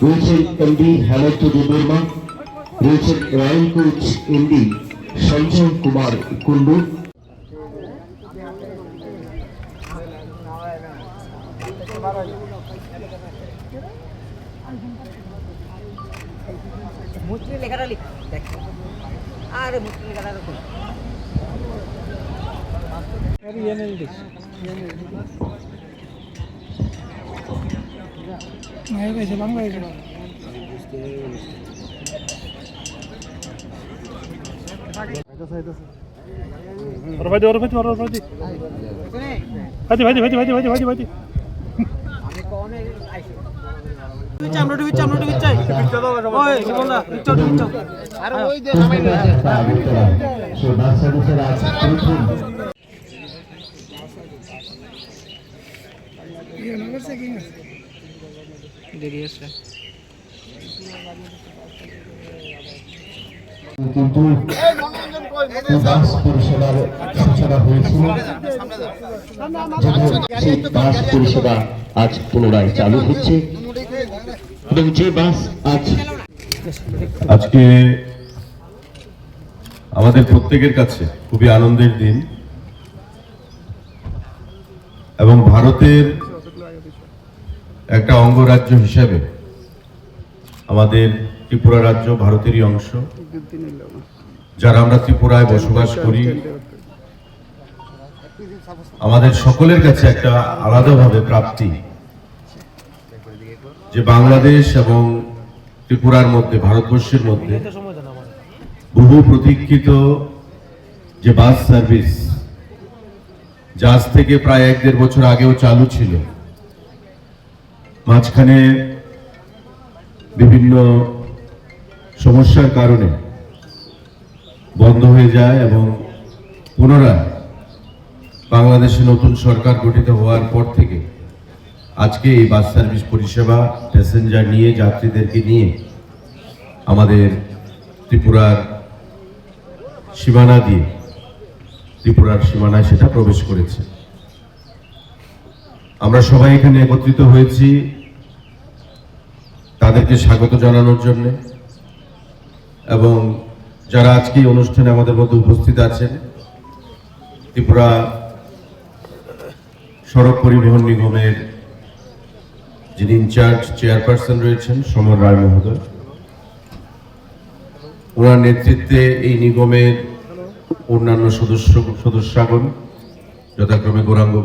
রয়েছেন এমডি হেমন্ত দেববর্মা, রয়েছেন royal coach MD Sanjay Kumar Kundu. মুসলিম লেখাটা লিখ দেখ, আরে মুসলিম লেখাটা লিখ। কিন্তু বাস পরিষেবার সূচনা হয়েছিল, সেই বাস পরিষেবা আজ পুনরায় চালু হচ্ছে এবং যে বাস আজকে আমাদের প্রত্যেকের কাছে খুবই আনন্দের দিন এবং ভারতের একটা অঙ্গরাজ্য হিসেবে আমাদের ত্রিপুরা রাজ্য ভারতেরই অংশ। যারা আমরা ত্রিপুরায় বসবাস করি, আমাদের সকলের কাছে একটা আলাদাভাবে প্রাপ্তি যে বাংলাদেশ এবং ত্রিপুরার মধ্যে, ভারতবর্ষের মধ্যে বহু প্রতীক্ষিত যে বাস সার্ভিস, যা আজ থেকে প্রায় 1-1.5 বছর আগেও চালু ছিল, মাঝখানে বিভিন্ন সমস্যার কারণে বন্ধ হয়ে যায় এবং পুনরায় বাংলাদেশে নতুন সরকার গঠিত হওয়ার পর থেকে আজকে এই বাস সার্ভিস পরিষেবা প্যাসেঞ্জার নিয়ে, যাত্রীদেরকে নিয়ে আমাদের ত্রিপুরার সীমানা দিয়ে, ত্রিপুরার সীমানায় সেটা প্রবেশ করেছে। আমরা সবাই এখানে একত্রিত হয়েছি তাদেরকে স্বাগত জানানোর জন্য এবং যারা আজকে এই অনুষ্ঠানে আমাদের মধ্যে উপস্থিত আছেন, ত্রিপুরা সড়ক পরিবহন নিগমের যিনি ইনচার্জ চেয়ারপারসন রয়েছেন সমর রায় মহোদয়, ওনার নেতৃত্বে এই নিগমের অন্যান্য সদস্যগণ, যথাক্রমে গৌরাঙ্গ